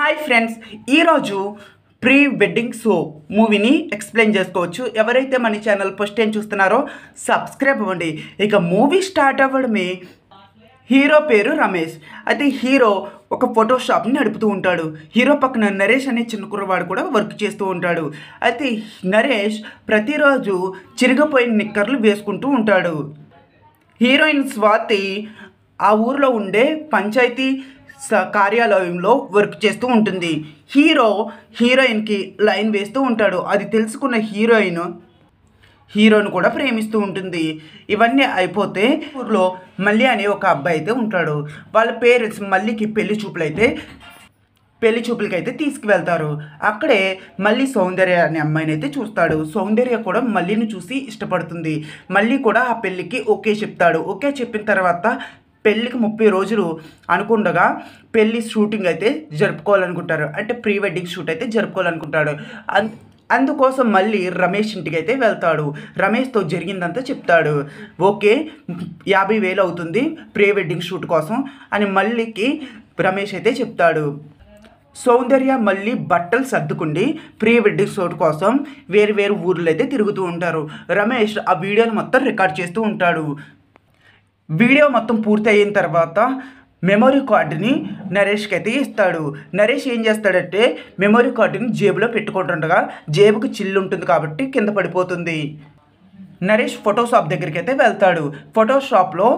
Hi friends, ఈరోజు pre wedding show మూవీని explain చేసుకోవచ్చు. ఎవరైతే మన ఛానల్ ఫస్ట్ టైం చూస్తున్నారో సబ్స్క్రైబ్ అవ్వండి. ఇక మూవీ స్టార్ట్ అవ్వడమే హీరో పేరు రమేష్. అయితే హీరో ఒక ఫోటో షాప్ని నడుపుతూ ఉంటాడు. హీరో పక్కన నరేష్ అనే చిన్న కుర్రవాడు కూడా వర్క్ చేస్తూ ఉంటాడు. అయితే నరేష్ ప్రతిరోజు చిరిగిపోయిన నిక్కర్లు వేసుకుంటూ ఉంటాడు. హీరోయిన్ స్వాతి ఆ ఊరిలో ఉండే పంచాయతీ కార్యాలయంలో వర్క్ చేస్తూ ఉంటుంది. హీరోయిన్కి లైన్ వేస్తూ ఉంటాడు. అది తెలుసుకున్న హీరోను కూడా ప్రేమిస్తూ ఉంటుంది. ఇవన్నీ అయిపోతే ఊర్లో మల్లి అనే ఒక అబ్బాయి అయితే ఉంటాడు. వాళ్ళ పేరెంట్స్ మల్లికి పెళ్లి చూపులకైతే తీసుకువెళ్తారు. అక్కడే మళ్ళీ సౌందర్య అనే అమ్మాయిని అయితే చూస్తాడు. సౌందర్య కూడా మల్లిని చూసి ఇష్టపడుతుంది. మళ్ళీ కూడా ఆ పెళ్ళికి ఓకే చెప్తాడు. ఓకే చెప్పిన తర్వాత పెళ్ళికి 30 రోజులు అనుకుండగా పెళ్ళి షూటింగ్ అయితే జరుపుకోవాలనుకుంటారు. అంటే ప్రీ వెడ్డింగ్ షూట్ అయితే జరుపుకోవాలనుకుంటాడు. అందుకోసం మళ్ళీ రమేష్ ఇంటికి అయితే వెళ్తాడు. రమేష్తో జరిగిందంతా చెప్తాడు. ఓకే, 50,000 అవుతుంది ప్రీ వెడ్డింగ్ షూట్ కోసం అని మళ్ళీకి రమేష్ అయితే చెప్తాడు. సౌందర్య మళ్ళీ బట్టలు సర్దుకుండి ప్రీ వెడ్డింగ్ షూట్ కోసం వేరు ఊర్లు అయితే తిరుగుతూ ఉంటారు. రమేష్ ఆ వీడియోని మొత్తం రికార్డ్ చేస్తూ ఉంటాడు. వీడియో మొత్తం పూర్తి అయిన తర్వాత మెమొరీ కార్డుని నరేష్కి అయితే ఇస్తాడు. నరేష్ ఏం చేస్తాడంటే మెమొరీ కార్డుని జేబులో పెట్టుకుంటుండగా జేబుకి చిల్లు ఉంటుంది కాబట్టి కింద పడిపోతుంది. నరేష్ ఫోటో షాప్ దగ్గరికి అయితే వెళ్తాడు. ఫోటో షాప్లో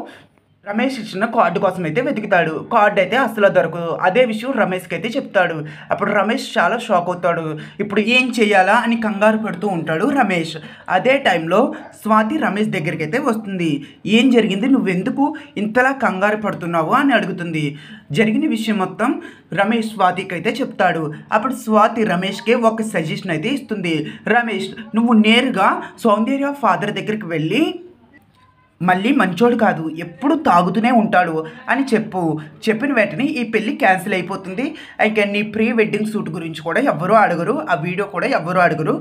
రమేష్ ఇచ్చిన కార్డు కోసం అయితే వెతుకుతాడు. కార్డు అయితే అసలు దొరకదు. అదే విషయం రమేష్కి అయితే చెప్తాడు. అప్పుడు రమేష్ చాలా షాక్ అవుతాడు. ఇప్పుడు ఏం చేయాలా అని కంగారు పడుతూ ఉంటాడు రమేష్. అదే టైంలో స్వాతి రమేష్ దగ్గరికి అయితే వస్తుంది. ఏం జరిగింది, నువ్వెందుకు ఇంతలా కంగారు పడుతున్నావు అని అడుగుతుంది. జరిగిన విషయం మొత్తం రమేష్ స్వాతికి అయితే చెప్తాడు. అప్పుడు స్వాతి రమేష్కి ఒక సజెషన్ అయితే ఇస్తుంది. రమేష్, నువ్వు నేరుగా సౌందర్య ఫాదర్ దగ్గరికి వెళ్ళి మళ్ళీ మంచోడు కాదు, ఎప్పుడు తాగుతూనే ఉంటాడు అని చెప్పిన వెంటనే ఈ పెళ్ళి క్యాన్సిల్ అయిపోతుంది. ఇంకా నీ ప్రీ వెడ్డింగ్ షూట్ గురించి కూడా ఎవ్వరూ అడగరు, ఆ వీడియో కూడా ఎవ్వరూ అడగరు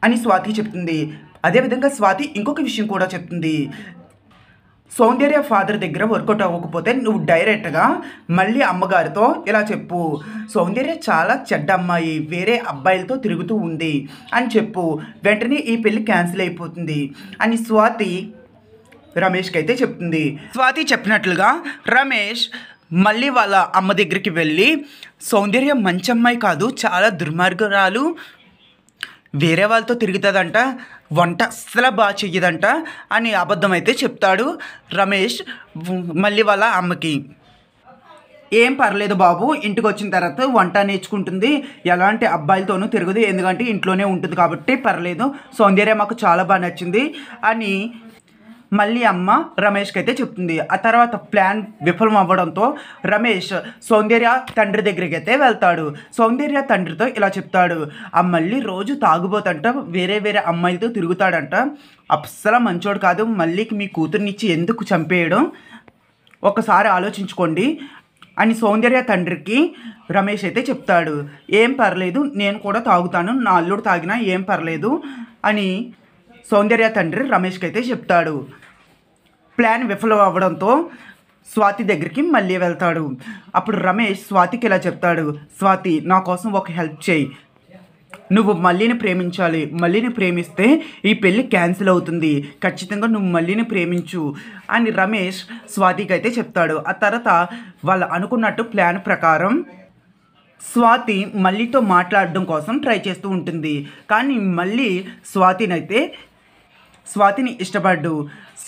అని స్వాతి చెప్తుంది. అదేవిధంగా స్వాతి ఇంకొక విషయం కూడా చెప్తుంది. సౌందర్య ఫాదర్ దగ్గర వర్కౌట్ అవ్వకపోతే నువ్వు డైరెక్ట్గా మళ్ళీ అమ్మగారితో ఇలా చెప్పు, సౌందర్య చాలా చెడ్డ అమ్మాయి, వేరే అబ్బాయిలతో తిరుగుతూ ఉంది అని చెప్పు, వెంటనే ఈ పెళ్ళి క్యాన్సిల్ అయిపోతుంది అని స్వాతి రమేష్కి అయితే చెప్తుంది. స్వాతి చెప్పినట్లుగా రమేష్ మళ్ళీ వాళ్ళ అమ్మ దగ్గరికి వెళ్ళి సౌందర్య మంచి అమ్మాయి కాదు, చాలా దుర్మార్గురాలు, వేరే వాళ్ళతో తిరుగుతుందంట, వంట అస్సలు బాగా చెయ్యదంట అని అబద్ధం అయితే చెప్తాడు రమేష్ మళ్ళీ వాళ్ళ అమ్మకి. ఏం పర్లేదు బాబు, ఇంటికి వచ్చిన తర్వాత వంట నేర్చుకుంటుంది, ఎలాంటి అబ్బాయిలతోనూ తిరగదు, ఎందుకంటే ఇంట్లోనే ఉంటుంది కాబట్టి పర్లేదు, సౌందర్య మాకు చాలా బాగా నచ్చింది అని మళ్ళీ అమ్మ రమేష్కి అయితే చెప్తుంది. ఆ తర్వాత ప్లాన్ విఫలం అవ్వడంతో రమేష్ సౌందర్య తండ్రి దగ్గరికి అయితే వెళ్తాడు. సౌందర్య తండ్రితో ఇలా చెప్తాడు, ఆ మళ్ళీ రోజు తాగుబోతంట, వేరే అమ్మాయిలతో తిరుగుతాడంట, అస్సలు మంచోడు కాదు, మళ్ళీకి మీ కూతుర్నిచ్చి ఎందుకు చంపేయడం, ఒకసారి ఆలోచించుకోండి అని సౌందర్య తండ్రికి రమేష్ అయితే చెప్తాడు. ఏం పర్లేదు, నేను కూడా తాగుతాను, నా అల్లుడు తాగినా ఏం పర్లేదు అని సౌందర్య తండ్రి రమేష్కి అయితే చెప్తాడు. ప్లాన్ విఫలం అవ్వడంతో స్వాతి దగ్గరికి మళ్ళీ వెళ్తాడు. అప్పుడు రమేష్ స్వాతికి ఇలా చెప్తాడు, స్వాతి, నా కోసం ఒక హెల్ప్ చేయి, నువ్వు మళ్ళీని ప్రేమించాలి, మళ్ళీని ప్రేమిస్తే ఈ పెళ్ళి క్యాన్సిల్ అవుతుంది, ఖచ్చితంగా నువ్వు మళ్ళీని ప్రేమించు అని రమేష్ స్వాతికి అయితే చెప్తాడు. ఆ తర్వాత వాళ్ళు అనుకున్నట్టు ప్లాన్ ప్రకారం స్వాతి మళ్ళీతో మాట్లాడడం కోసం ట్రై చేస్తూ ఉంటుంది. కానీ మళ్ళీ స్వాతిని ఇష్టపడ్డు.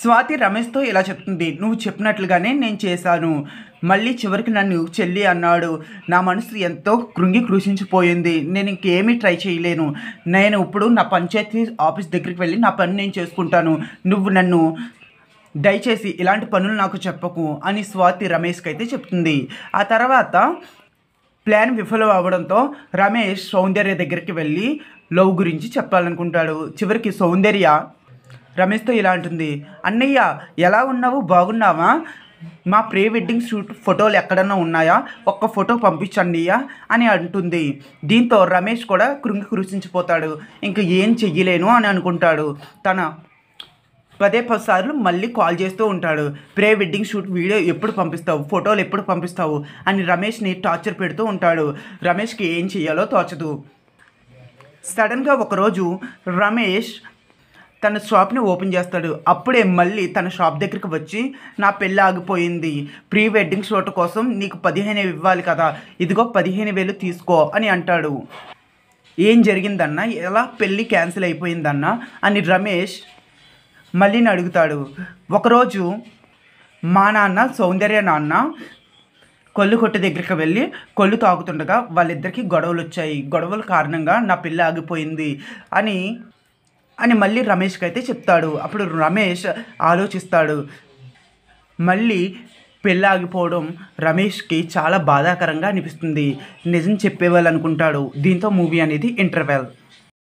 స్వాతి రమేష్తో ఇలా చెప్తుంది, నువ్వు చెప్పినట్లుగానే నేను చేశాను, మళ్ళీ చివరికి నన్ను చెల్లి అన్నాడు, నా మనసు ఎంతో కృషించిపోయింది, నేను ఇంకేమీ ట్రై చేయలేను, నేను ఇప్పుడు నా పంచాయతీ ఆఫీస్ దగ్గరికి వెళ్ళి నా పని నేను చేసుకుంటాను, నువ్వు నన్ను దయచేసి ఇలాంటి పనులు నాకు చెప్పకు అని స్వాతి రమేష్కి అయితే చెప్తుంది. ఆ తర్వాత ప్లాన్ విఫలం అవ్వడంతో రమేష్ సౌందర్య దగ్గరికి వెళ్ళి లవ్ గురించి చెప్పాలనుకుంటాడు. చివరికి సౌందర్య రమేష్తో ఇలా అంటుంది, అన్నయ్య ఎలా ఉన్నావు, బాగున్నావా, మా ప్రీ వెడ్డింగ్ షూట్ ఫోటోలు ఎక్కడన్నా ఉన్నాయా, ఒక్క ఫోటో పంపించండియ్యా అని అంటుంది. దీంతో రమేష్ కూడా కృషించిపోతాడు. ఇంక ఏం చెయ్యలేను అని అనుకుంటాడు. తన 10 సార్లు మళ్ళీ కాల్ చేస్తూ ఉంటాడు. ప్రీ వెడ్డింగ్ షూట్ వీడియో ఎప్పుడు పంపిస్తావు, ఫోటోలు ఎప్పుడు పంపిస్తావు అని రమేష్ని టార్చర్ పెడుతూ ఉంటాడు. రమేష్కి ఏం చెయ్యాలో తోచదు. సడన్గా ఒకరోజు రమేష్ తన షాప్ని ఓపెన్ చేస్తాడు. అప్పుడే మళ్ళీ తన షాప్ దగ్గరికి వచ్చి, నా పెళ్ళి ఆగిపోయింది, ప్రీ వెడ్డింగ్ షూట్ కోసం నీకు 15,000 ఇవ్వాలి కదా, ఇదిగో 15,000 తీసుకో అని అంటాడు. ఏం జరిగిందన్నా, ఎలా పెళ్ళి క్యాన్సిల్ అయిపోయిందన్నా అని రమేష్ మళ్ళీని అడుగుతాడు. ఒకరోజు మా నాన్న సౌందర్య నాన్న కొల్లు కొట్టు దగ్గరికి వెళ్ళి కొల్లు తాగుతుండగా వాళ్ళిద్దరికీ గొడవలు వచ్చాయి. గొడవల కారణంగా నా పెళ్ళి ఆగిపోయింది అని మళ్ళీ రమేష్కి అయితే చెప్తాడు. అప్పుడు రమేష్ ఆలోచిస్తాడు. మళ్ళీ పెళ్ళి ఆగిపోవడం రమేష్కి చాలా బాధాకరంగా అనిపిస్తుంది. నిజం చెప్పేవాళ్ళు అనుకుంటాడు. దీంతో మూవీ అనేది ఇంటర్వెల్.